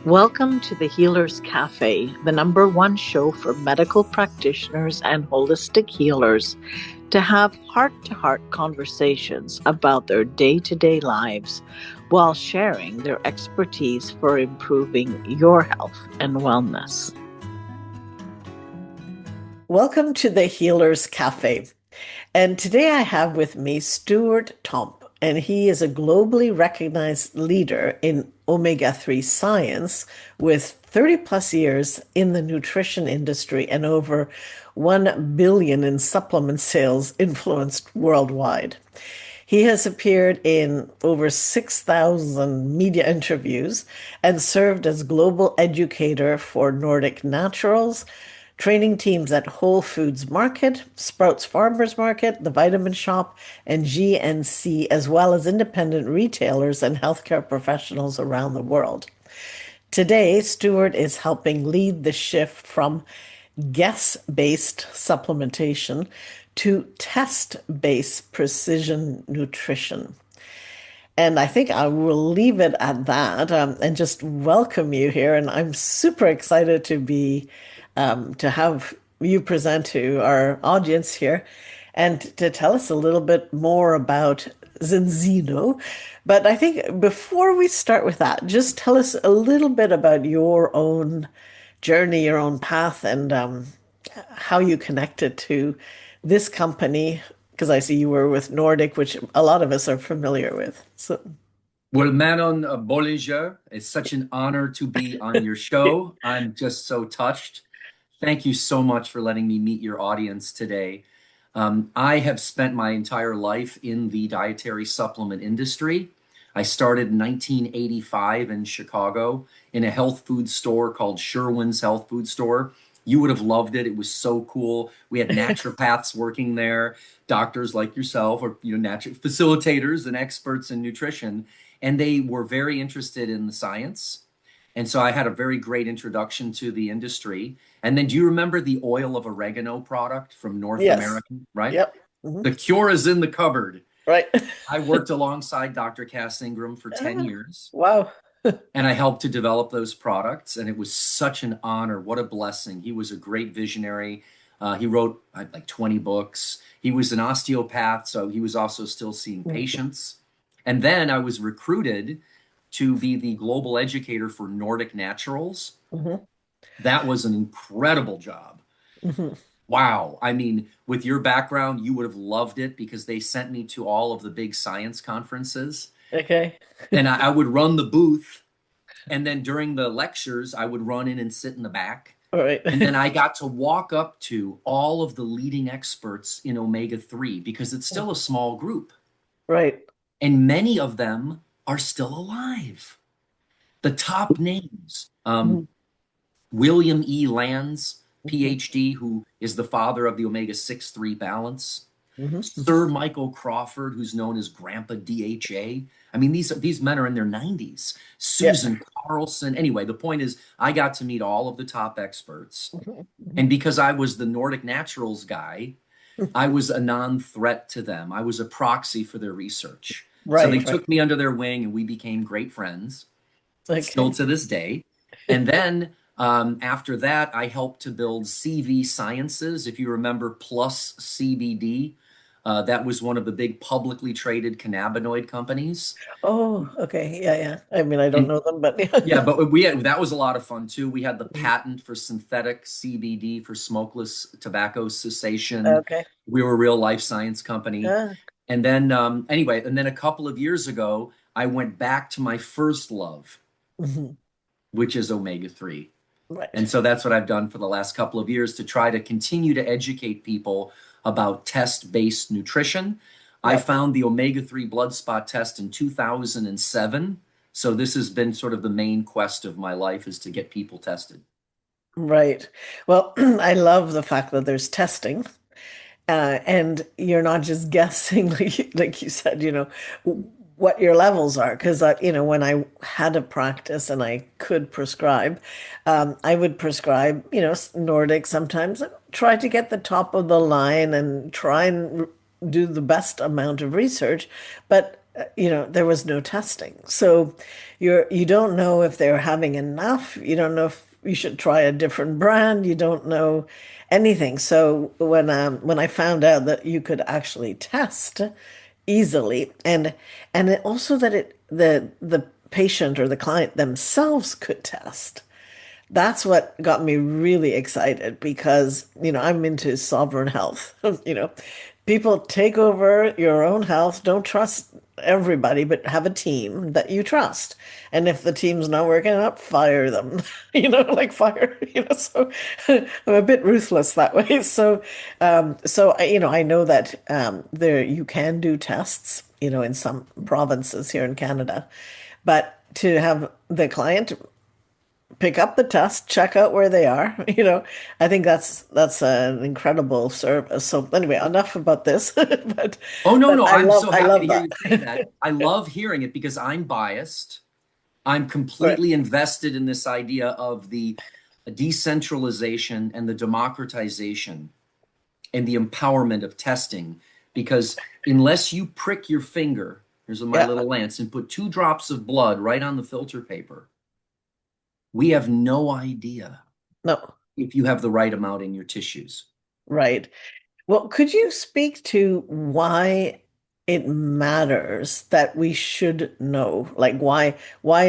Welcome to the Healers Café, the number one show for medical practitioners and holistic healers to have heart to heart conversations about their day to day lives while sharing their expertise for improving your health and wellness. Welcome to the Healers Cafe. And today I have with me Stuart Tomc, and he is a globally recognized leader in omega-3 science with 30 plus years in the nutrition industry and over 1 billion in supplement sales influenced worldwide. He has appeared in over 6,000 media interviews and served as global educator for Nordic Naturals, training teams at Whole Foods Market, Sprouts Farmers Market, The Vitamin Shop, and GNC, as well as independent retailers and healthcare professionals around the world. Today, Stuart is helping lead the shift from guess-based supplementation to test-based precision nutrition. And I think I will leave it at that and just welcome you here. And I'm super excited to have you present to our audience here and to tell us a little bit more about Zinzino. But I think before we start with that, just tell us a little bit about your own journey, your own path, and how you connected to this company. Because I see you were with Nordic, which a lot of us are familiar with. So, Well, Manon Bolliger, it's such an honor to be on your show. I'm just so touched. Thank you so much for letting me meet your audience today. I have spent my entire life in the dietary supplement industry. I started in 1985 in Chicago in a health food store called Sherwin's Health Food Store. You would have loved it. It was so cool. We had naturopaths working there, doctors like yourself, or natural facilitators and experts in nutrition, and they were very interested in the science. And so I had a very great introduction to the industry. And then do you remember the oil of oregano product from North yes. America, right? Yep. Mhm. The cure is in the cupboard. Right. I worked alongside Dr. Cass Ingram for 10 years, Wow. and I helped to develop those products. And it was such an honor. What a blessing. He was a great visionary. He wrote like 20 books. He was an osteopath, so he was also still seeing patients. And then I was recruited to be the global educator for Nordic Naturals. Mhm. That was an incredible job. Mhm. Wow. I mean, with your background, you would have loved it because they sent me to all of the big science conferences, Okay. and I would run the booth. And then during the lectures, I would run in and sit in the back. All right. And then I got to walk up to all of the leading experts in omega 3 because it's still a small group. Right. And many of them are still alive. The top names, Mhm. William E. Lands, Mhm. PhD, who is the father of the omega 6-3 balance. Mhm. Sir Michael Crawford, who's known as Grandpa DHA. I mean, these men are in their 90s. Yeah. Susan Carlson. Anyway, the point is, I got to meet all of the top experts. Mhm. And Mhm. because I was the Nordic Naturals guy, I was a non-threat to them. I was a proxy for their research. So they Right. Right. took me under their wing and we became great friends, still Okay. to this day. And then after that, I helped to build CV Sciences. If you remember, Plus CBD, that was one of the big publicly traded cannabinoid companies. Oh, okay. Yeah, yeah. I mean, I don't And know them, but yeah, yeah. but that was a lot of fun too. We had the patent for synthetic CBD for smokeless tobacco cessation. Okay. We were a real life science company. Yeah. And then anyway, and then a couple of years ago, I went back to my first love, Mhm. which is omega 3. Right. And so that's what I've done for the last couple of years to try to continue to educate people about test-based nutrition. I Yep. found the omega-3 blood spot test in 2007. So this has been sort of the main quest of my life is to get people tested. Right. Well, I love the fact that there's testing, and you're not just guessing, like you said, what your levels are. Because when I had a practice and I could prescribe, I would prescribe, Nordic sometimes, try to get the top of the line and try and do the best amount of research. But there was no testing. So you don't know if they're having enough. You don't know if you should try a different brand. You don't know anything. So when I found out that you could actually test easily and also that the patient or the client themselves could test. That's what got me really excited because, I'm into sovereign health. People take over your own health. Don't trust everybody, but have a team that you trust. And if the team's not working out, fire them. Like fire, so I'm a bit ruthless that way. I know that there you can do tests, in some provinces here in Canada, but to have the client pick up the test, check out where they are. I think that's an incredible service. So anyway, enough about this, but Oh, no, but no, I I'm love so I happy to love hear you say that. that. I love hearing it because I'm biased. I'm Right. completely invested in this idea of the decentralization and the democratization and the empowerment of testing. Because unless you prick your finger, here's my Yeah. little lance, and put 2 drops of blood right on the filter paper, we have no idea No. if you have the right amount in your tissues. Right. Well, could you speak to why it matters that we should know? Like why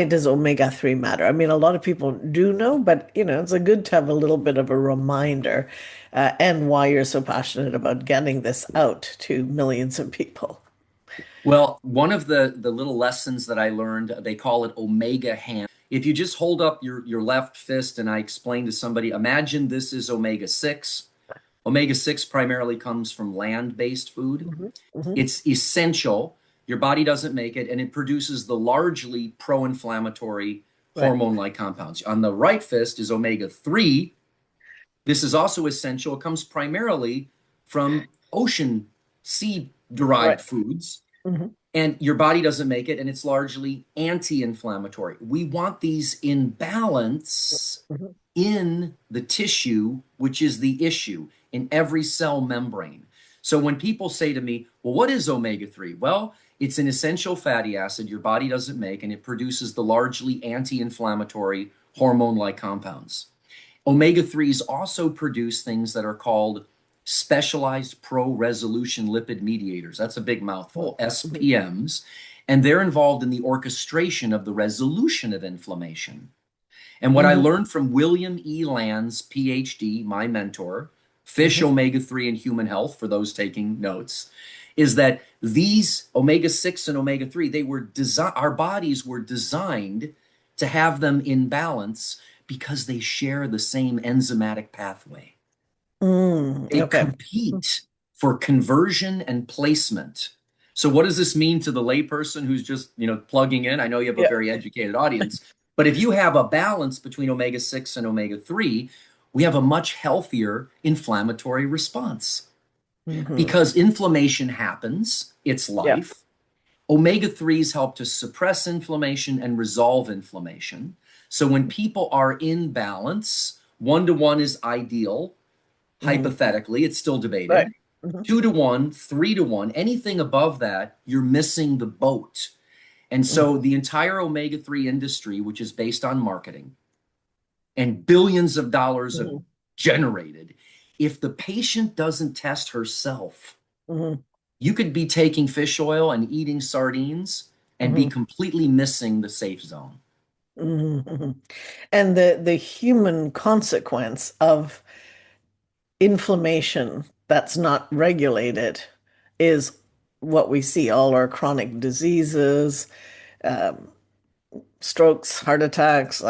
does omega-3 matter? I mean, a lot of people do know, but it's a good to have a little bit of a reminder, and why you're so passionate about getting this out to millions of people. Well, one of the little lessons that I learned, they call it omega hand. If you just hold up your left fist and I explain to somebody, imagine this is omega 6. Omega 6 primarily comes from land-based food. Hmm. Hmm. It's essential. Your body doesn't make it, and it produces the largely pro-inflammatory Right. hormone-like compounds. On the right fist is omega 3. This is also essential. It comes primarily from ocean sea derived Right. foods, Hmm. and your body doesn't make it, and it's largely anti-inflammatory. We want these in balance Hmm. in the tissue, which is the issue in every cell membrane. So when people say to me, well, what is omega 3? Well, it's an essential fatty acid your body doesn't make, and it produces the largely anti-inflammatory hormone-like compounds. Omega 3s also produce things that are called specialized pro resolution lipid mediators. That's a big mouthful, Hmm. SPMs. And they're involved in the orchestration of the resolution of inflammation. And what I Hmm. learned from William E. Lands, PhD, my mentor, fish Hmm. omega 3 in human health, for those taking notes, is that these omega 6 and omega 3, our bodies were designed to have them in balance because they share the same enzymatic pathway. They Okay. compete for conversion and placement. So what does this mean to the layperson who's just, plugging in? I know you have a Yeah. very educated audience, but if you have a balance between omega 6 and omega 3, we have a much healthier inflammatory response Hmm. because inflammation happens, it's Yeah. life. Omega 3s help to suppress inflammation and resolve inflammation. So when people are in balance, 1 to 1 is ideal. Hmm. Hypothetically, it's still Right. debated. Hmm. 2 to 1, 3 to 1, anything above that, you're missing the boat. And so the entire omega 3 industry, which is based on marketing and billions of dollars of Hmm. generated, if the patient doesn't test herself, Hmm. you could be taking fish oil and eating sardines and be Hmm. completely missing the safe zone. Hmm. And the human consequence of inflammation that's not regulated is what we see, all our chronic diseases, um, strokes, heart attacks,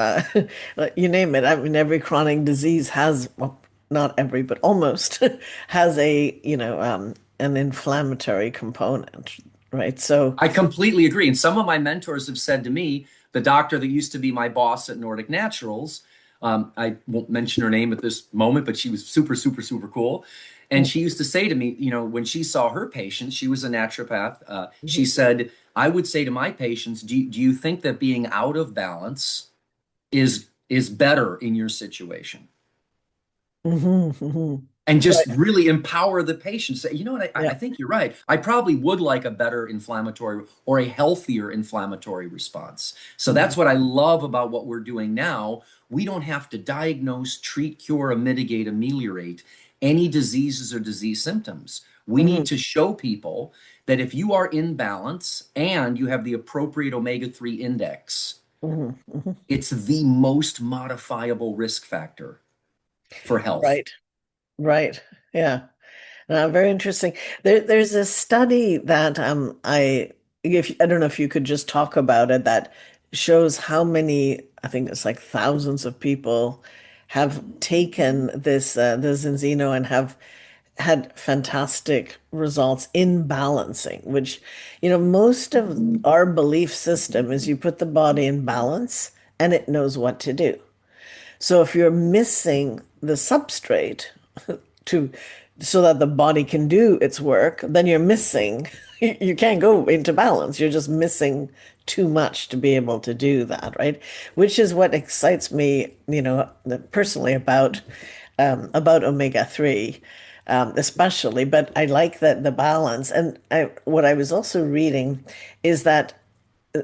you name it. I mean, every chronic disease has, well, not every, but almost has an inflammatory component, right? So, I completely agree. And some of my mentors have said to me, the doctor that used to be my boss at Nordic Naturals, I won't mention her name at this moment, but she was super, super, super cool. And she used to say to me, when she saw her patients, she was a naturopath. She mhm, said, I would say to my patients, do you think that being out of balance is better in your situation? mhm, mhm. and just Right. really empower the patient. Say, you know what, I Yeah. think you're right. I probably would like a better inflammatory or a healthier inflammatory response. So Mhm. that's what I love about what we're doing now. We don't have to diagnose, treat, cure, or mitigate, ameliorate any diseases or disease symptoms. We need Mhm. to show people that if you are in balance and you have the appropriate omega-3 index, Mhm. Mhm. it's the most modifiable risk factor for health. Right. Right. Yeah. Very interesting. There's a study that if I don't know if you could just talk about it, that shows how many, I think it's like thousands of people have taken the Zinzino and have had fantastic results in balancing, which, most of our belief system is you put the body in balance and it knows what to do. So if you're missing the substrate to so that the body can do its work, then you're missing, you can't go into balance. You're just missing too much to be able to do that, right? Which is what excites me, personally about omega-3, especially. But I like that the balance. And what I was also reading is that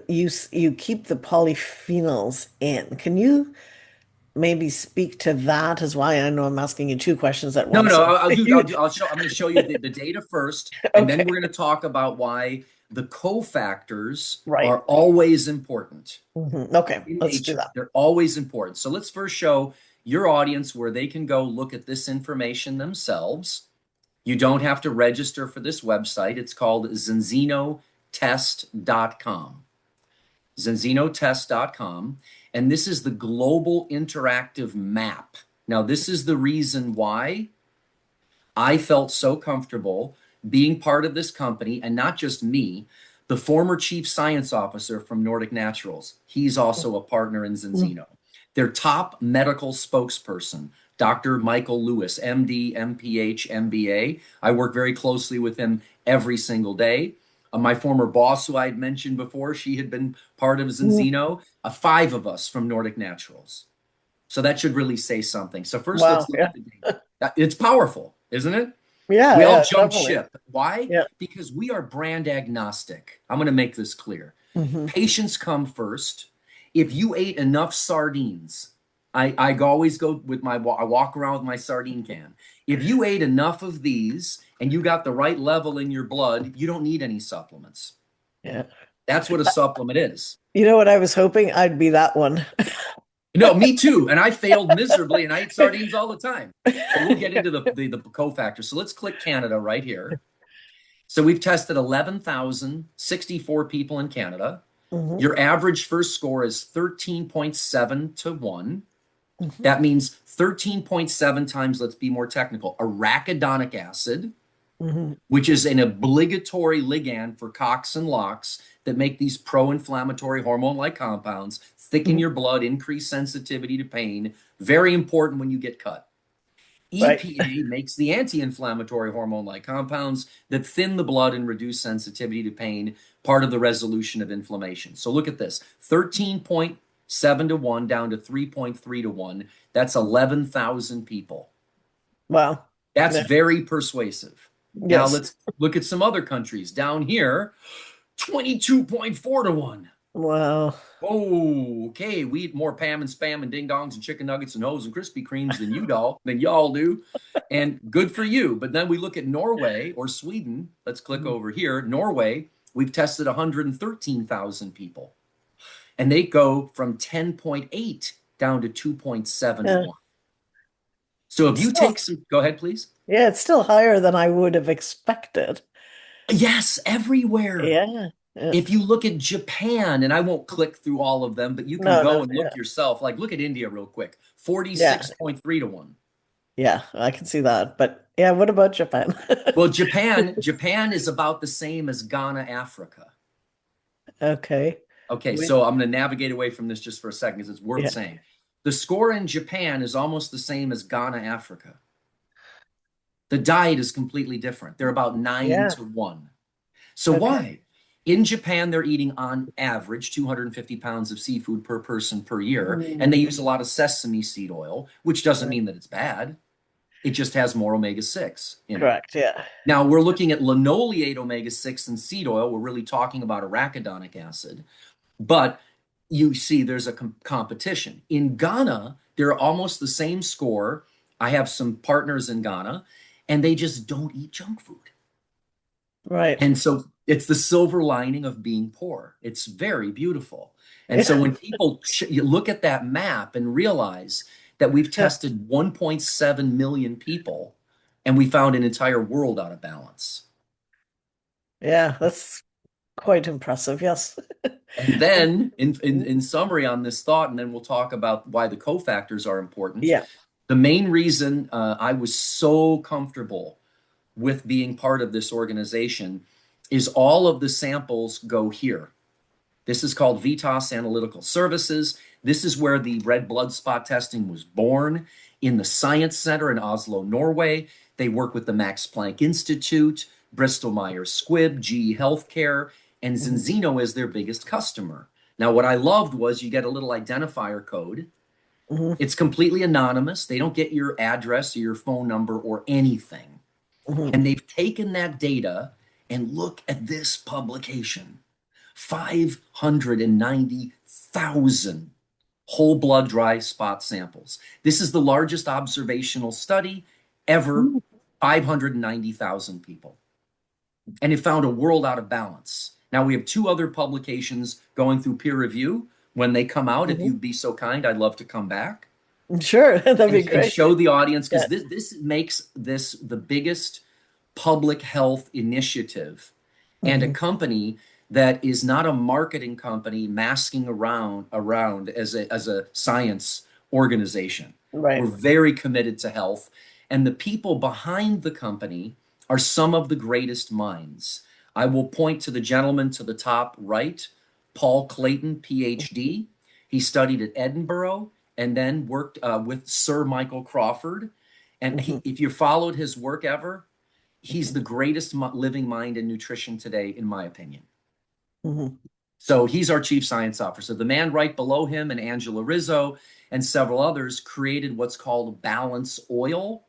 you keep the polyphenols in. Can you maybe speak to that as why I know I'm asking you two questions at No, once. no, So you, I'm going to show you the data first, and then okay, we're going to talk about why the cofactors right. are always important Okay, in let's do nature. that. They're always important. So let's first show your audience where they can go look at this information themselves. You don't have to register for this website. It's called zinzinotest.com. Zinzinotest.com. And this is the global interactive map. Now, this is the reason why I felt so comfortable being part of this company, and not just me, the former chief science officer from Nordic Naturals. He's also a partner in Mhm. Zinzino. Their top medical spokesperson, Dr. Michael Lewis, MD, MPH, MBA. I work very closely with him every single day. My former boss, who I had mentioned before, she had been part of Mhm. Zinzino. Five of us from Nordic Naturals. So that should really say something. So first, Wow, let's look yeah, at the data. It's powerful, isn't it? yeah, We all yeah, jump definitely. ship. Why? Yeah. Because we are brand agnostic. I'm going to make this clear. Hmm. Patients come first. If you ate enough sardines, I always go with I walk around with my sardine can. If you ate enough of these and you got the right level in your blood, you don't need any supplements. Yeah. That's what a supplement is. You know what I was hoping I'd be that one. No, me too. And I failed miserably and I eat sardines all the time. So we'll get into the cofactors. So let's click Canada right here. So we've tested 11,064 people in Canada. Hmm. Your average first score is 13.7 to 1. Hmm. That means 13.7 times, let's be more technical, arachidonic acid, Hmm. which is an obligatory ligand for COX and LOX that make these pro-inflammatory hormone-like compounds, thicken Hmm. your blood, increase sensitivity to pain. Very important when you get cut. Right. EPA makes the anti-inflammatory hormone-like compounds that thin the blood and reduce sensitivity to pain, part of the resolution of inflammation. So look at this, 13.7 to 1 down to 3.3 to 1. That's 11,000 people. Wow. That's Yeah. very persuasive. Now Yes. let's look at some other countries. Down here, 22.4 to 1. Wow. Oh, okay. We eat more Pam and Spam and Ding Dongs and chicken nuggets and O's and Krispy Kremes than y'all do. And good for you. But then we look at Norway or Sweden. Let's click Mhm. over here. Norway, we've tested 113,000 people. And they go from 10.8 down to 2.7 to Yeah. 1. So if It's you still, take some, go ahead, please. yeah, it's still higher than I would have expected. Yes, everywhere. Yeah. Yeah. If you look at Japan, and I won't click through all of them, but you can No, go no, and yeah. look yourself. Like, look at India real quick, Yeah. 46.3 to 1. Yeah, I can see that. But yeah, what about Japan? Well, Japan is about the same as Ghana, Africa. Okay. Okay, We, so I'm going to navigate away from this just for a second because it's worth yeah. saying. The score in Japan is almost the same as Ghana, Africa. The diet is completely different. They're about 9 Yeah. to 1. So Okay. why? In Japan, they're eating on average 250 pounds of seafood per person per year, and they Mm, use a lot of sesame seed oil, which doesn't right. mean that it's bad. It just has more omega-6 in it. Correct. Yeah. Now we're looking at linoleate omega-6 and seed oil. We're really talking about arachidonic acid. But you see there's a competition. In Ghana, they're almost the same score. I have some partners in Ghana, and they just don't eat junk food. Right. And so it's the silver lining of being poor. It's very beautiful. And so Yeah. when people you look at that map and realize that we've Yeah. tested 1.7 million people and we found an entire world out of balance. Yeah. That's quite impressive. Yes. And then, in summary on this thought, and then we'll talk about why the cofactors are important. Yeah. The main reason I was so comfortable with being part of this organization is all of the samples go here. This is called Vitas Analytical Services. This is where the red blood spot testing was born in the Science Center in Oslo, Norway. They work with the Max Planck Institute, Bristol Myers Squibb, GE Healthcare, and Mhm. Zinzino is their biggest customer. Now, what I loved was you get a little identifier code. Mhm. It's completely anonymous. They don't get your address or your phone number or anything. Mhm. And they've taken that data and look at this publication. 590,000 whole blood dry spot samples. This is the largest observational study ever, Mhm. 590,000 people. And it found a world out of balance. Now we have two other publications going through peer review. When they come out, if Mhm. you'd be so kind, I'd love to come back Sure. That'd be and great. show the audience Yeah. because this makes this the biggest public health initiative and a Mhm. company that is not a marketing company masking around as a science organization. We're Right. very committed to health, and the people behind the company are some of the greatest minds. I will point to the gentleman to the top right, Paul Clayton, PhD. He studied at Edinburgh and then worked with Sir Michael Crawford. And Mhm. if you followed his work ever, he's Mhm. the greatest living mind in nutrition today, in my opinion. Mhm. So he's our chief science officer. The man right below him, and Angela Rizzo and several others, created what's called balance oil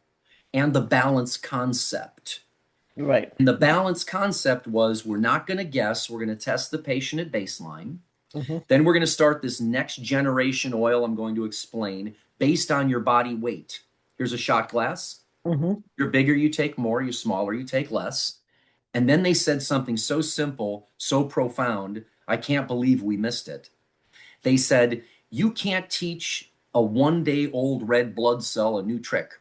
and the balance concept. Right. And the balance concept was we're not going to guess, we're going to test the patient at baseline. Mhm. Then we're going to start this next generation oil I'm going to explain based on your body weight. Here's a shot glass. Mhm. You're bigger, you take more. You're smaller, you take less. And then they said something so simple, so profound, I can't believe we missed it. They said, you can't teach a 1 day old red blood cell a new trick.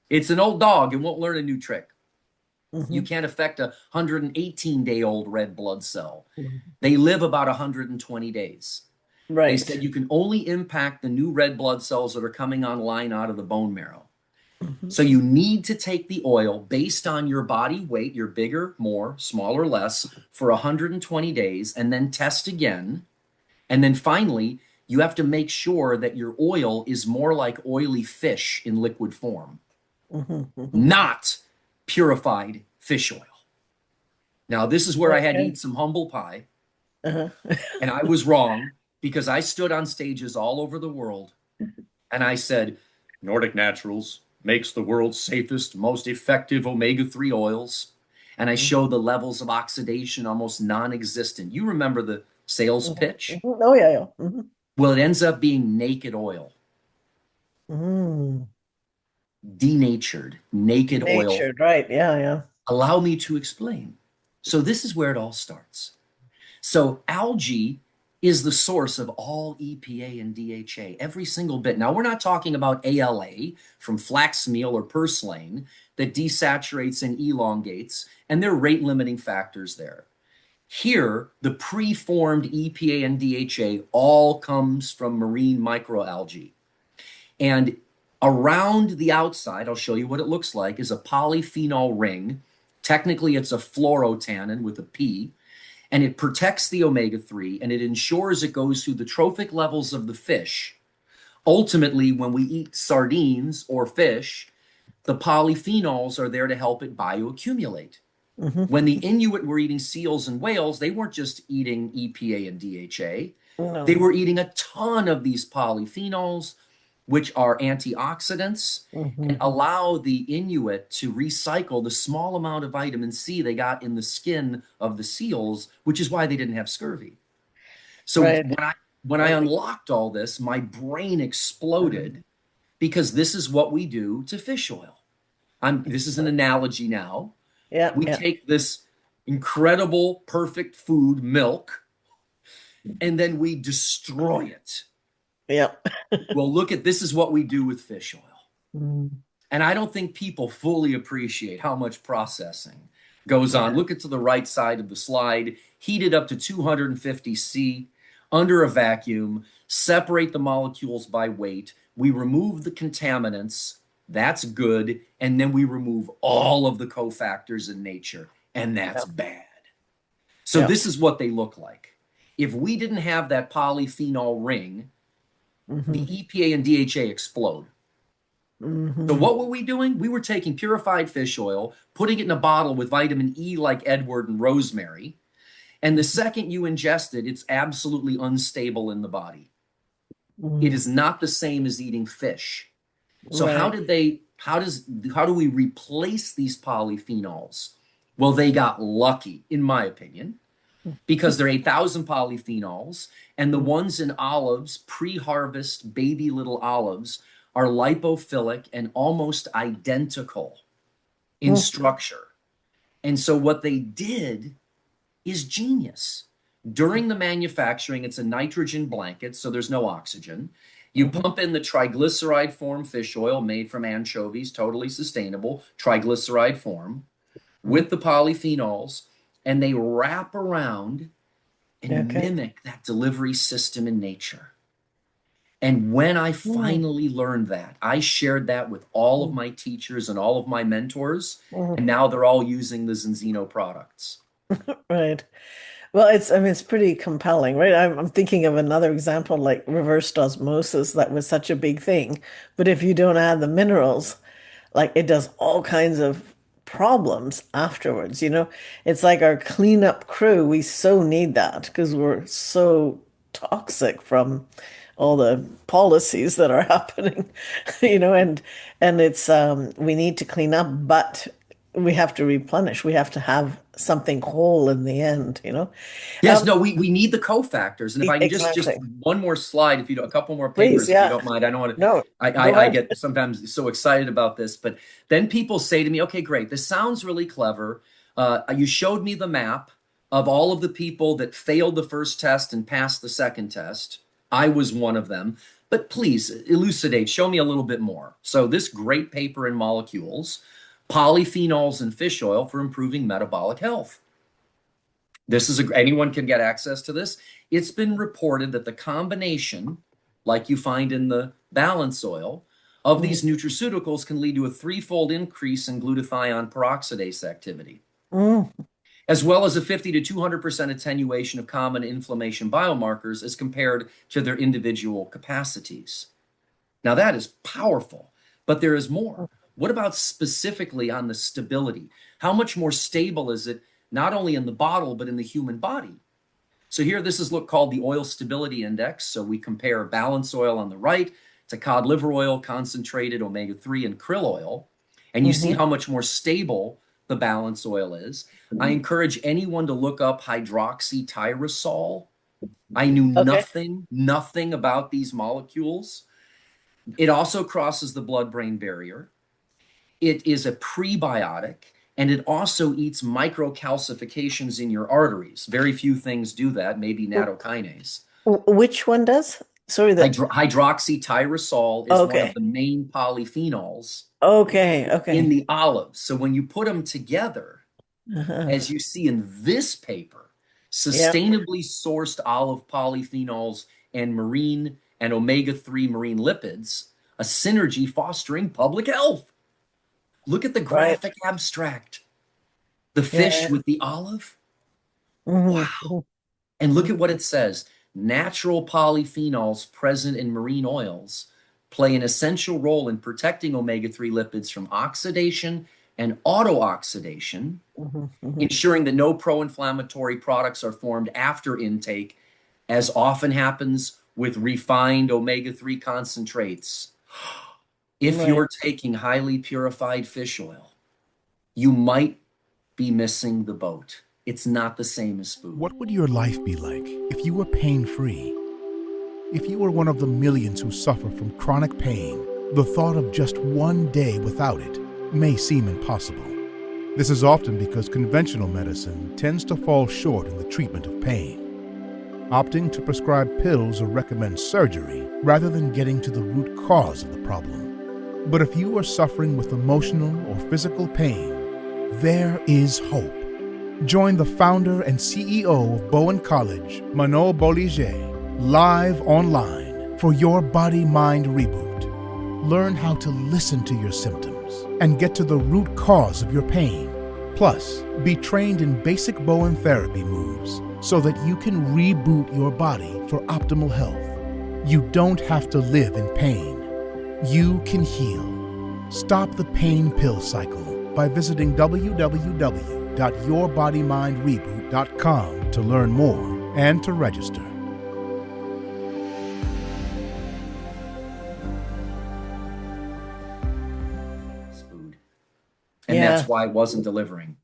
It's an old dog, it won't learn a new trick. You Mhm. can't affect a 118-day-old red blood cell. Mhm. They live about 120 days. They Right. said you can only impact the new red blood cells that are coming online out of the bone marrow. Mhm. So you need to take the oil based on your body weight, your bigger, more, smaller, less, for 120 days, and then test again. And then finally, you have to make sure that your oil is more like oily fish in liquid form, Mhm. Mhm. not purified fish oil. Now, this is where I had to Okay. eat some humble pie, Uh-huh. and I was wrong because I stood on stages all over the world and I said, Nordic Naturals makes the world's safest, most effective omega 3 oils. And I Mhm. show the levels of oxidation almost non existent. You remember the sales Mhm. pitch? Mhm. Oh yeah, yeah. Mhm. Well, it ends up being naked oil, Mm. denatured, naked oil. Natured, right. Yeah, yeah. Allow me to explain. So, this is where it all starts. So algae is the source of all EPA and DHA, every single bit. Now, we're not talking about ALA from flax meal or purslane that desaturates and elongates, and there are rate limiting factors there. Here, the preformed EPA and DHA all comes from marine microalgae. And around the outside, I'll show you what it looks like, is a polyphenol ring. Technically, it's a fluorotannin with a P, and it protects the omega 3 and it ensures it goes through the trophic levels of the fish. Ultimately, when we eat sardines or fish, the polyphenols are there to help it bioaccumulate. Mhm. When the Inuit were eating seals and whales, they weren't just eating EPA and DHA, they No. were eating a ton of these polyphenols. which are antioxidants, and Hmm. allow the Inuit to recycle the small amount of vitamin C they got in the skin of the seals, which is why they didn't have scurvy. So Right. when I unlocked all this, my brain Mhm. exploded because this is what we do to fish oil. This is an analogy now. Yeah, We yeah, take this incredible, perfect food, milk, and then we destroy it. yeah. Well, look at this is what we do with fish oil. Mm. And I don't think people fully appreciate how much processing goes on. Yeah, Look at to the right side of the slide, heat it up to 250 C under a vacuum, separate the molecules by weight. We remove the contaminants. That's good. And then we remove all of the cofactors in nature. And yeah, that's bad. So yeah. this is what they look like. If we didn't have that polyphenol ring, Hmm. the EPA and DHA explode. So Hmm. what were we doing? We were taking purified fish oil, putting it in a bottle with vitamin E like Edward and rosemary, and the second you ingest it, it's absolutely unstable in the body. It Hmm. is not the same as eating fish. So Right. how do we replace these polyphenols? Well, they got lucky, in my opinion, because they're 8,000 polyphenols, and the ones in olives, pre-harvest baby little olives, are lipophilic and almost identical in Mm. structure. And so what they did is genius. During the manufacturing, it's a nitrogen blanket, so there's no oxygen. You Mhm. pump in the triglyceride form fish oil made from anchovies, totally sustainable, triglyceride form, Mhm. with the polyphenols, and they wrap around and Okay. mimic that delivery system in nature. And when I Mm. finally learned that, I shared that with all of Mm. my teachers and all of my mentors, Mhm. and now they're all using the Zinzino products. Right. Well, I mean, it's pretty compelling, right? I'm thinking of another example like reversed osmosis that was such a big thing. But if you don't add the minerals, like it does all kinds of problems afterwards, you know? It's like our cleanup crew, we so need that because we're so toxic from all the policies that are happening, you know, and it's we need to clean up, but we have to replenish. We have to have something whole in the end, you know? Yes, Um, no, we need the cofactors. And if I can just exactly. one more slide, if you don't, a couple more Please, papers, if you yeah. don't mind. I don't want to, No, go I ahead. get sometimes so excited about this, but then people say to me, okay, great, this sounds really clever. You showed me the map of all of the people that failed the first test and passed the second test. I was one of them. But please elucidate, show me a little bit more. So this great paper in Molecules, polyphenols in fish oil for improving metabolic health. Anyone can get access to this. It's been reported that the combination, like you find in the balance oil, of Mhm. these nutraceuticals can lead to a threefold increase in glutathione peroxidase activity, Mm. as well as a 50 to 200% attenuation of common inflammation biomarkers as compared to their individual capacities. Now, that is powerful, but there is more. What about specifically on the stability? How much more stable is it, not only in the bottle, but in the human body? So here, this is called the oil stability index. So we compare balance oil on the right to cod liver oil, concentrated omega-3 and krill oil, and you see Mhm. how much more stable the balance oil is. I encourage anyone to look up hydroxytyrosol. I knew Okay. nothing about these molecules. It also crosses the blood-brain barrier. It is a prebiotic, and it also eats microcalcifications in your arteries. Very few things do that, maybe nattokinase. Which one does? Sorry, that. Hydroxytyrosol is one of Okay. the main polyphenols Okay. in Okay. the olives. So when you put them together, Uh-huh. as you see in this paper, Yeah. sustainably sourced olive polyphenols and marine and omega-3 marine lipids, a synergy fostering public health. Look at the Right. graphic abstract. The fish Yeah. with the olive. Wow. Hmm. And look at what it says. Natural polyphenols present in marine oils play an essential role in protecting omega-3 lipids from oxidation and autooxidation, Hmm. Hmm. ensuring that no pro-inflammatory products are formed after intake, as often happens with refined omega-3 concentrates. If Right. you're taking highly purified fish oil, you might be missing the boat. It's not the same as food. What would your life be like if you were pain free? If you were one of the millions who suffer from chronic pain, the thought of just one day without it may seem impossible. This is often because conventional medicine tends to fall short in the treatment of pain, opting to prescribe pills or recommend surgery rather than getting to the root cause of the problem. But if you are suffering with emotional or physical pain, there is hope. Join the founder and CEO of Bowen College, Manon Bolliger, live online for your body-mind reboot. Learn how to listen to your symptoms and get to the root cause of your pain. Plus, be trained in basic Bowen therapy moves so that you can reboot your body for optimal health. You don't have to live in pain. You can heal. Stop the pain pill cycle by visiting www.yourbodymindreboot.com to learn more and to register. Food. And Yeah. that's why I wasn't delivering.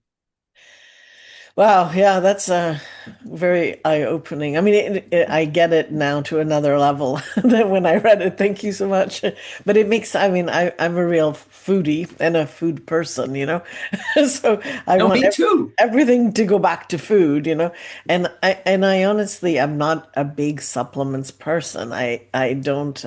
Wow. Yeah, that's very eye-opening. I mean, I get it now to another level than when I read it. Thank you so much. But it makes, I mean, I'm a real foodie and a food person, you know? So I No, want me too. everything to go back to food, you know? And I honestly, I'm not a big supplements person. I don't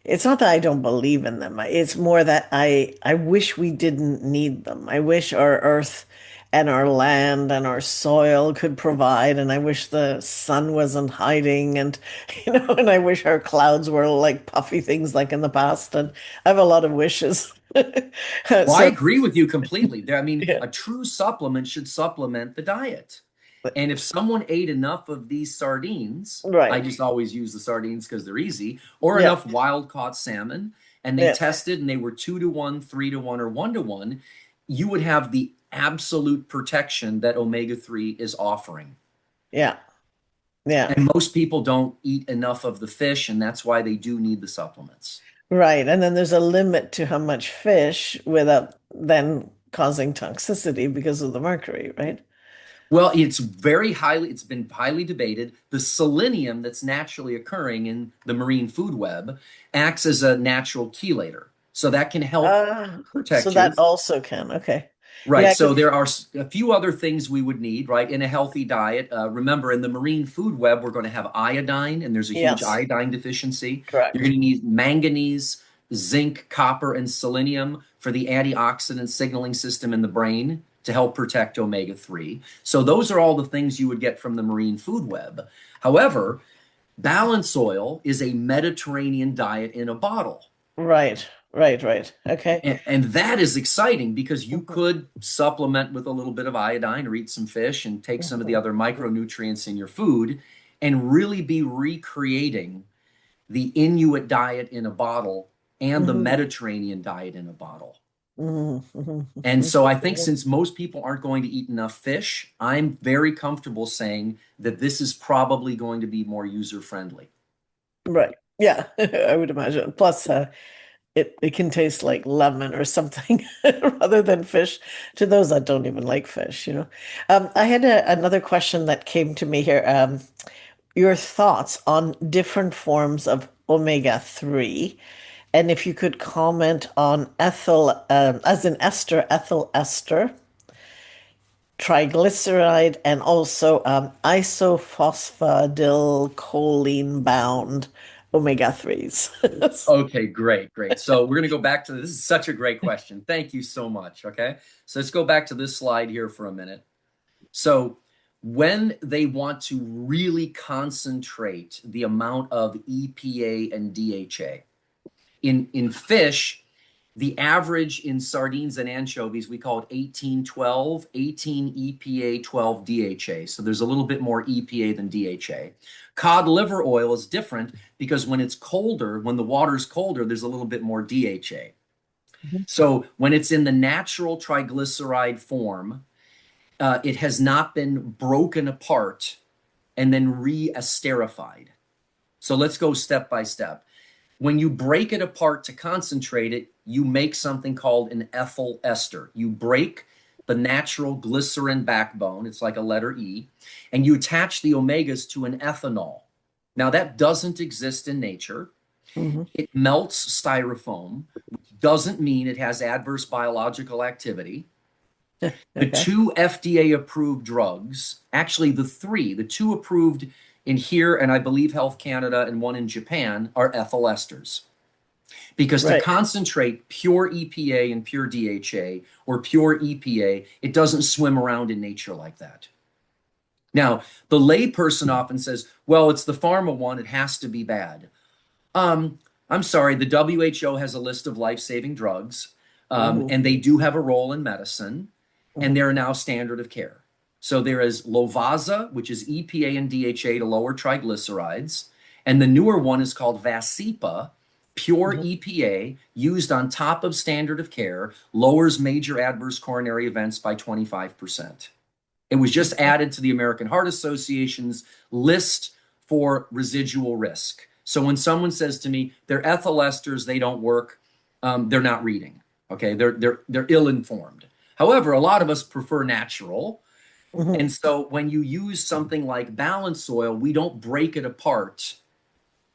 it's not that I don't believe in them. It's more that I wish we didn't need them. I wish our earth and our land and our soil could provide, and I wish the sun wasn't hiding, and and I wish our clouds were like puffy things like in the past. And I have a lot of wishes. Well, I So agree with you completely. I mean, yeah, a true supplement should supplement the diet. And if someone ate enough of these sardines, I right. just always use the sardines because they're easy, or Yeah, enough wild caught salmon, and they yeah, tested and they were 2 to 1, 3 to 1, or 1 to 1, you would have the absolute protection that omega-3 is offering. yeah, yeah. And most people don't eat enough of the fish, and that's why they do need the supplements. Right. And then there's a limit to how much fish without then causing toxicity because of the mercury, right? Well, it's been highly debated. The selenium that's naturally occurring in the marine food web acts as a natural chelator. So that can help So protect that you. also can. Okay. Right. Yeah, So 'cause- there are a few other things we would need, right, in a healthy diet. Remember, in the marine food web, we're going to have iodine, and there's a huge yes, iodine deficiency. You're correct. going to need manganese, zinc, copper, and selenium for the antioxidant signaling system in the brain to help protect omega-3. So those are all the things you would get from the marine food web. However, balance oil is a Mediterranean diet in a bottle. Right, right, right. Okay. And that is exciting because you Mhm, could supplement with a little bit of iodine or eat some fish and take some of the mhm, other mhm, micronutrients in your food and really be recreating the Inuit diet in a bottle and the mhm, Mediterranean diet in a bottle. mhm, mhm, And so I think mhm. since most people aren't going to eat enough fish, I'm very comfortable saying that this is probably going to be more user friendly. Right. Yeah, I would imagine. Plus, it can taste like lemon or something rather than fish to those that don't even like fish, you know. I had another question that came to me here. Your thoughts on different forms of omega-3, and if you could comment on ethyl, as in ester, ethyl ester, triglyceride, and also isophosphatidylcholine bound omega-3s. Okay, great, great. So we're going to go back to this is such a great question. Thank you so much. Okay. So let's go back to this slide here for a minute. So when they want to really concentrate the amount of EPA and DHA in fish, the average in sardines and anchovies, we call it 18-12, 18 EPA, 12 DHA. So there's a little bit more EPA than DHA. Cod liver oil is different because when it's colder, when the water's colder, there's a little bit more DHA. So when it's in the natural triglyceride form, it has not been broken apart and then re-esterified. So let's go step by step. When you break it apart to concentrate it, you make something called an ethyl ester. You break the natural glycerin backbone, it's like a letter E, and you attach the omegas to an ethanol. Now, that doesn't exist in nature. Hmm. It melts styrofoam, which doesn't mean it has adverse biological activity. The Okay. two FDA approved drugs, actually the two approved in here and I believe Health Canada and one in Japan are ethyl esters. Because to Right. concentrate pure EPA and pure DHA or pure EPA, it doesn't swim around in nature like that. Now, the layperson often says, well, it's the pharma one, it has to be bad. I'm sorry, the WHO has a list of life-saving drugs, Hmm. and they do have a role in medicine, and Hmm. they're now standard of care. So there is Lovaza, which is EPA and DHA to lower triglycerides, and the newer one is called Vasipa, pure Hmm. EPA, used on top of standard of care, lowers major adverse coronary events by 25%. It was just Okay. added to the American Heart Association's list for residual risk. So when someone says to me, they're ethyl esters, they don't work, they're not reading. Okay, they're ill-informed. However, a lot of us prefer natural. Hmm. And so when you use something like balance oil, we don't break it apart,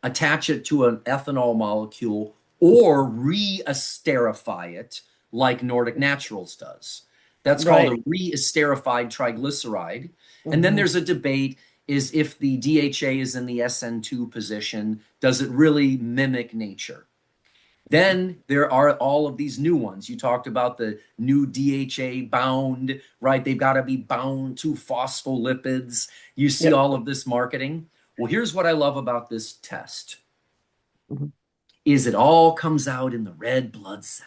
attach it to an ethanol molecule, or re-esterify it like Nordic Naturals does. That's called Right. a re-esterified triglyceride. And then Hmm. there's a debate is if the DHA is in the SN2 position, does it really mimic nature? Then there are all of these new ones. You talked about the new DHA bound, right? They've got to be bound to phospholipids. You see Yep. all of this marketing. Well, here's what I love about this test Mhm. is it all comes out in the red blood cell.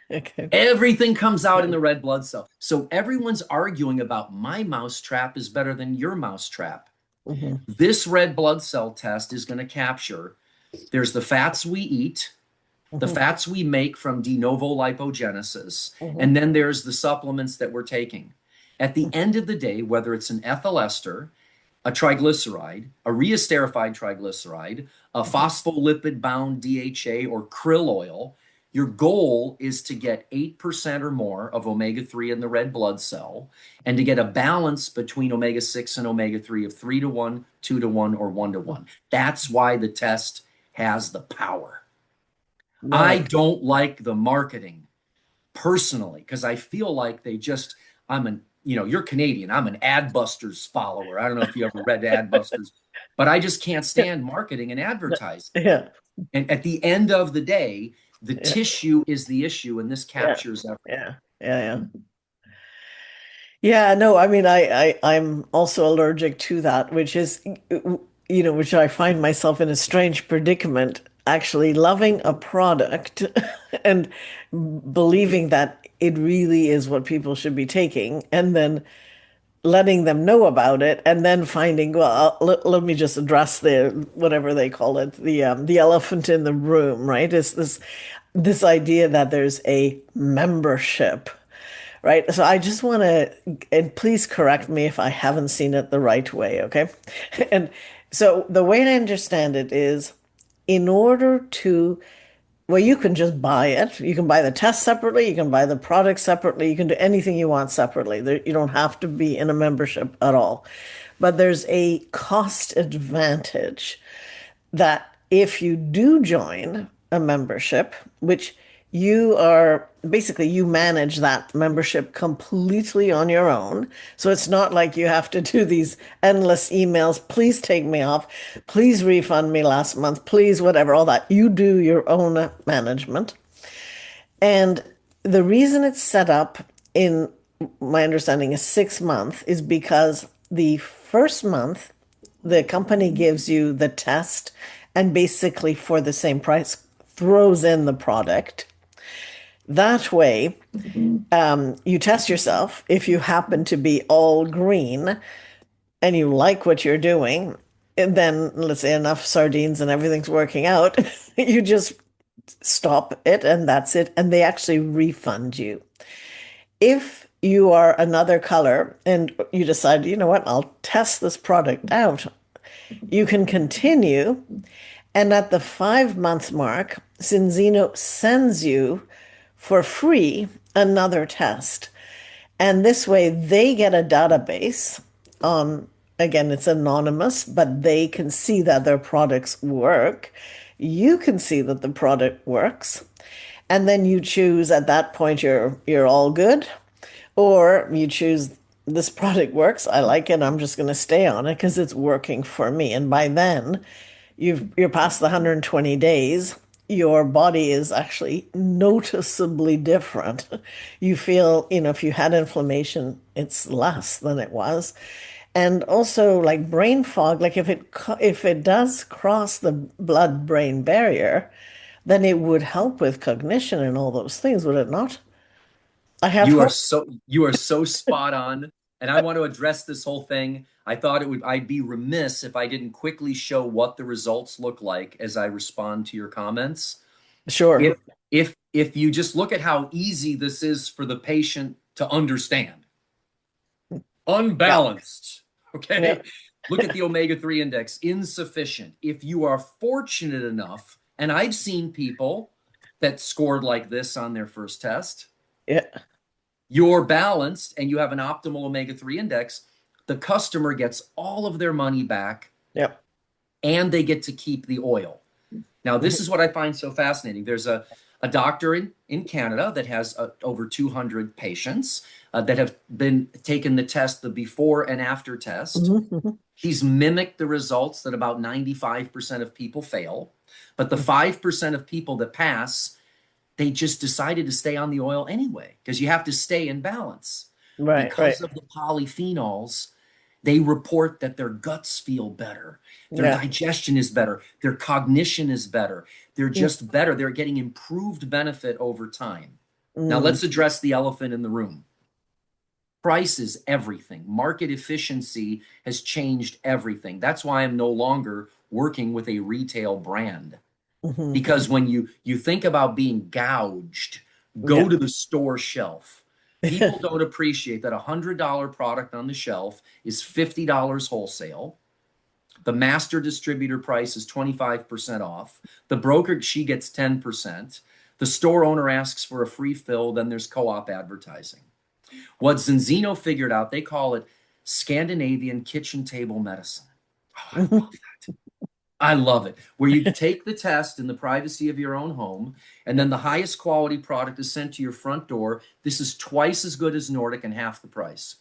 Okay. Everything comes out in the red blood cell. So everyone's arguing about my mousetrap is better than your mousetrap. Hmm. This red blood cell test is going to capture there's the fats we eat, the Hmm. fats we make from de novo lipogenesis, Hmm. and then there's the supplements that we're taking. At the end of the day, whether it's an ethyl ester, a triglyceride, a reesterified triglyceride, a Hmm. phospholipid bound DHA or krill oil, your goal is to get 8% or more of omega 3 in the red blood cell and to get a balance between omega 6 and omega 3 of 3 to 1, 2 to 1, or 1 to 1. That's why the test has the power. I Right. don't like the marketing personally because I feel like I'm an, you're Canadian. I'm an Adbusters follower. I don't know if you ever read Adbusters, but I just can't stand marketing and advertising. Yeah. And at the end of the day, the Yeah. tissue is the issue, and this Yeah. captures everything. Yeah. Yeah. Yeah. Yeah, no, I mean, I'm also allergic to that, which is, which I find myself in a strange predicament, actually loving a product and believing that it really is what people should be taking, and then letting them know about it, and then finding, well, let me just address the whatever they call it, the elephant in the room, right? Is this idea that there's a membership, right? So I just want to, and please correct me if I haven't seen it the right way, okay? And so the way I understand it is in order to, well, you can just buy it. You can buy the test separately, you can buy the product separately, you can do anything you want separately. You don't have to be in a membership at all. But there's a cost advantage that if you do join a membership, which you are basically you manage that membership completely on your own. So it's not like you have to do these endless emails. Please take me off. Please refund me last month. Please, whatever, all that. You do your own management. And the reason it's set up in my understanding is 6 months is because the first month the company gives you the test and basically for the same price throws in the product. That way, you test yourself. If you happen to be all green and you like what you're doing, and then let's say enough sardines and everything's working out, you just stop it and that's it. And they actually refund you. If you are another color and you decide, you know what, I'll test this product out, you can continue. And at the 5 month mark, Zinzino sends you for free another test. And this way they get a database on, again, it's anonymous, but they can see that their products work. You can see that the product works. And then you choose at that point you're all good. Or you choose this product works, I like it, I'm just going to stay on it because it's working for me. And by then, you're past the 120 days. Your body is actually noticeably different. You feel, if you had inflammation, it's less than it was. And also like brain fog, like if it does cross the blood-brain barrier, then it would help with cognition and all those things, would it not? I have You are hope. so spot on. And I want to address this whole thing. I'd be remiss if I didn't quickly show what the results look like as I respond to your comments. Sure. If you just look at how easy this is for the patient to understand. Yeah. Unbalanced. Yeah. Okay. Look at the omega-3 index, insufficient. If you are fortunate enough, and I've seen people that scored like this on their first test, Yeah. you're balanced and you have an optimal omega-3 index, the customer gets all of their money back Yeah. and they get to keep the oil. Now, this is what I find so fascinating. There's a doctor in Canada that has over 200 patients that have been taken the test, the before and after test. Mhm. He's mimicked the results that about 95% of people fail. But the 5% of people that pass, they just decided to stay on the oil anyway, because you have to stay in balance. Right, right. Because of the polyphenols, they report that their guts feel better, their Yeah. digestion is better, their cognition is better. They're Mm, just better. They're getting improved benefit over time. Now, mm, let's address the elephant in the room. Price is everything. Market efficiency has changed everything. That's why I'm no longer working with a retail brand. mhm. Because when you think about being gouged, go Yeah. to the store shelf. People don't appreciate that $100 product on the shelf is $50 wholesale. The master distributor price is 25% off. The broker, she gets 10%. The store owner asks for a free fill, then there's co-op advertising. What Zinzino figured out, they call it Scandinavian kitchen table medicine. Oh, I love that. I love it. Where you take the test in the privacy of your own home, and then the highest quality product is sent to your front door. This is twice as good as Nordic and half the price.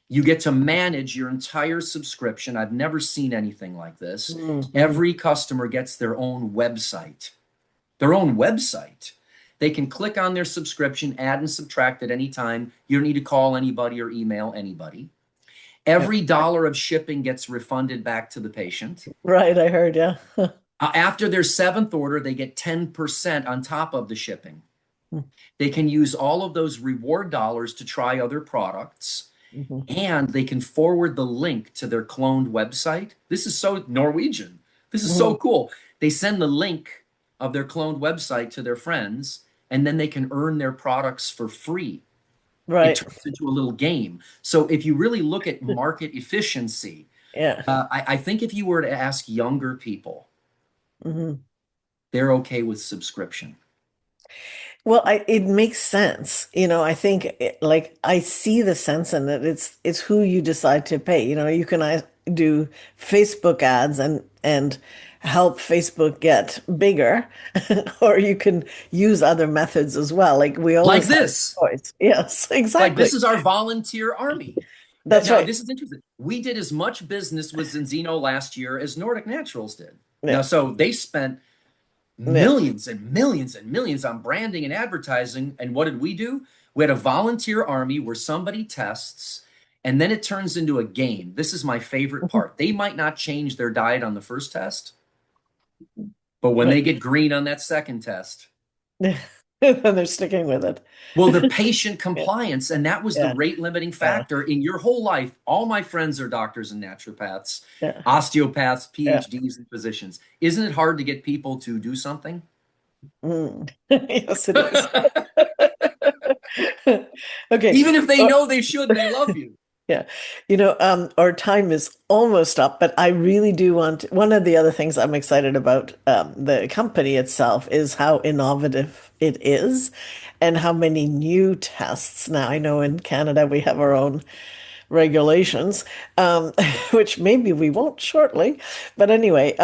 You get to manage your entire subscription. I've never seen anything like this. Mhm. Every customer gets their own website. Their own website. They can click on their subscription, add and subtract at any time. You don't need to call anybody or email anybody. Yeah. Every dollar of shipping gets refunded back to the patient. Right, I heard, yeah. After their seventh order, they get 10% on top of the shipping. They can use all of those reward dollars to try other products, Mhm. and they can forward the link to their cloned website. This is so Norwegian. This is so Mhm. cool. They send the link of their cloned website to their friends, and then they can earn their products for free. It Right. turns into a little game. So if you really look at market efficiency, Yeah. I think if you were to ask younger people, Mhm. they're okay with subscription. Well, it makes sense. I think like I see the sense in it. It's who you decide to pay. You can do Facebook ads and help Facebook get bigger, or you can use other methods as well. Like we Like always have this. choice. Yes, Like exactly. this is our volunteer army. That's Now, right. this is interesting. We did as much business with Zinzino last year as Nordic Naturals did. Now, Yeah. so they spent Yeah. millions and millions and millions on branding and advertising. And what did we do? We had a volunteer army where somebody tests and then it turns into a game. This is my favorite part. They might not change their diet on the first test, but when Right. they get green on that second test, And they're sticking with it. well, the patient Yeah. compliance, and that was the Yeah. rate limiting Yeah. factor in your whole life. All my friends are doctors and naturopaths, Yeah. osteopaths, Yeah. PhDs, and physicians. Isn't it hard to get people to do something? Mm. Yes, it is. Okay. Even if they Well, know they should and they love you. Yeah. Our time is almost up, but I really do one of the other things I'm excited about the company itself is how innovative it is and how many new tests. Now, I know in Canada we have our own regulations, which maybe we won't shortly. But anyway,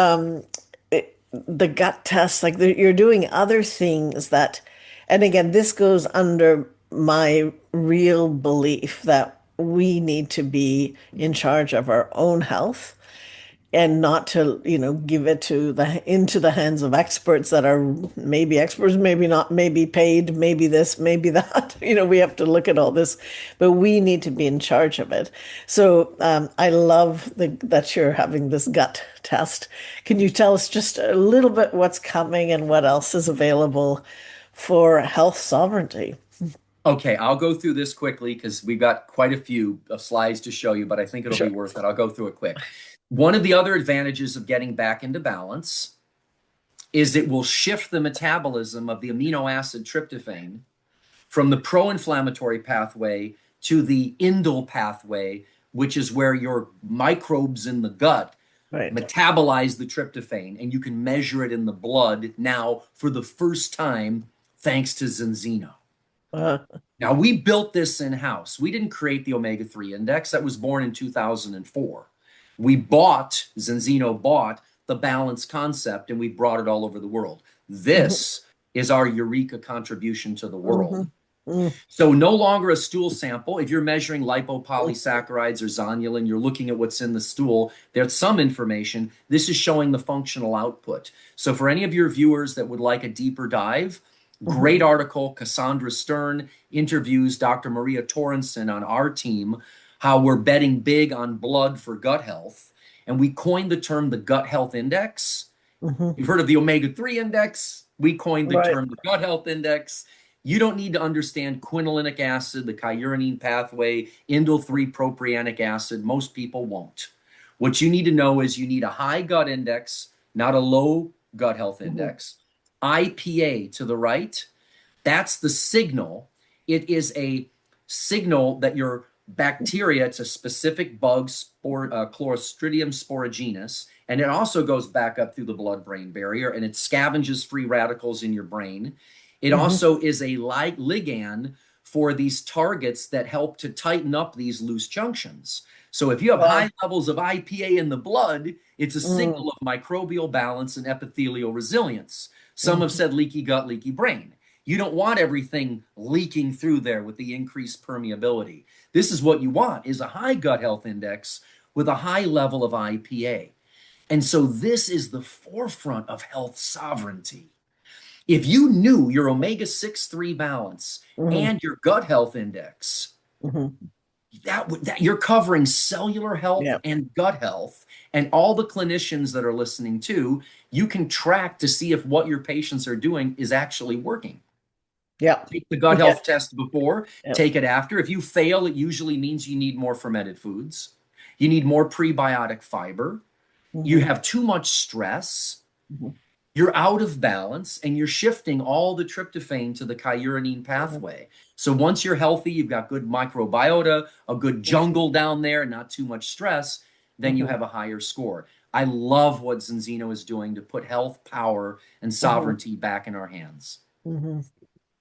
the gut tests, like you're doing other things that, and again, this goes under my real belief that we need to be in charge of our own health and not to, give it into the hands of experts that are maybe experts, maybe not, maybe paid, maybe this, maybe that. We have to look at all this, but we need to be in charge of it. So I love that you're having this gut test. Can you tell us just a little bit what's coming and what else is available for health sovereignty? Okay, I'll go through this quickly because we've got quite a few slides to show you, but I think it'll be Sure. worth it. I'll go through it quick. One of the other advantages of getting back into balance is it will shift the metabolism of the amino acid tryptophan from the pro-inflammatory pathway to the indole pathway, which is where your microbes in the gut Right. metabolize the tryptophan, and you can measure it in the blood now for the first time thanks to Zinzino. Uh, Now, we built this in-house. We didn't create the omega-3 index. That was born in 2004. Zinzino bought the balance concept, and we brought it all over the world. mhm, This is our eureka contribution to the world. mhm, mhm, So no longer a stool sample. If you're measuring lipopolysaccharides or zonulin, you're looking at what's in the stool. There's some information. This is showing the functional output. So for any of your viewers that would like a deeper dive, mhm. great article. Cassandra Stern interviews Dr. Maria Torrenson on our team, how we're betting big on blood for gut health. And we coined the term the gut health index. Mhm. You've heard of the omega-3 index. We coined the Right. term the gut health index. You don't need to understand quinolinic acid, the kyuranine pathway, indole 3 propionic acid. Most people won't. What you need to know is you need a high gut index, not a low gut health Mhm. index. IPA to the right, that's the signal. It is a signal that your bacteria, it's a specific bug, Clostridium sporogenus, and it also goes back up through the blood-brain barrier, and it scavenges free radicals in your brain. It Mhm. also is a ligand for these targets that help to tighten up these loose junctions. So if you have Wow. high levels of IPA in the blood, it's a Mm. signal of microbial balance and epithelial resilience. Some have Mhm. said leaky gut, leaky brain. You don't want everything leaking through there with the increased permeability. This is what you want, is a high gut health index with a high level of IPA. And so this is the forefront of health sovereignty. If you knew your omega-6-3 balance Mhm. and your gut health index, Mhm. that you're covering cellular health Yeah. and gut health, and all the clinicians that are listening too, you can track to see if what your patients are doing is actually working. Yeah. Take the gut Yeah. health test before, Yeah. take it after. If you fail, it usually means you need more fermented foods. You need more prebiotic fiber. You Mhm. have too much stress. Mhm. You're out of balance, and you're shifting all the tryptophan to the kyuranine Mhm. pathway. So once you're healthy, you've got good microbiota, a good Mhm. jungle down there, not too much stress, then you Mhm. have a higher score. I love what Zinzino is doing to put health, power, and Mhm. sovereignty back in our hands. Mhm.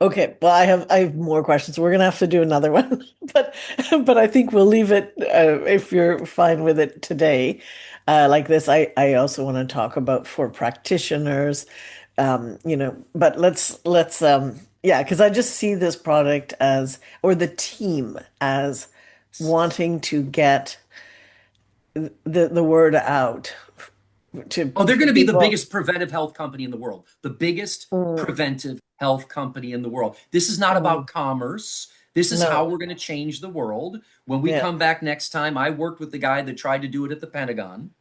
Okay, well, I have more questions. We're gonna have to do another one, but I think we'll leave it if you're fine with it today. Like this, I also want to talk about for practitioners, but let's yeah, because I just see this product as or the team as wanting to get the word out to Oh, they're for going to be the people. biggest preventive health company in the world, the biggest Mm, preventive health company in the world. This is not mm, about commerce. This is how no, we're going to change the world. When we yeah. come back next time, I worked with the guy that tried to do it at the Pentagon.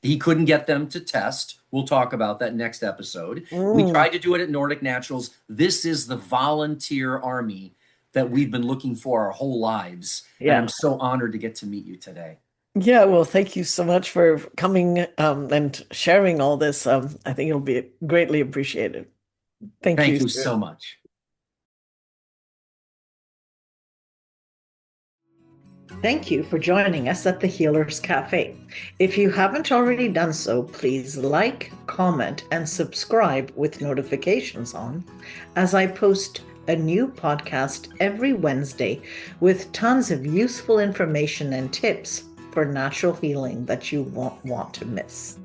He couldn't get them to test. We'll talk about that next episode. We Mm, tried to do it at Nordic Naturals. This is the volunteer army that we've been looking for our whole lives. And I'm yeah. so honored to get to meet you today. Yeah, well, thank you so much for coming and sharing all this. I think it'll be greatly appreciated. Thank Thank you, you Stuart. so much. Thank you for joining us at the Healers Café. If you haven't already done so, please like, comment, and subscribe with notifications on, as I post a new podcast every Wednesday with tons of useful information and tips for natural healing that you won't want to miss.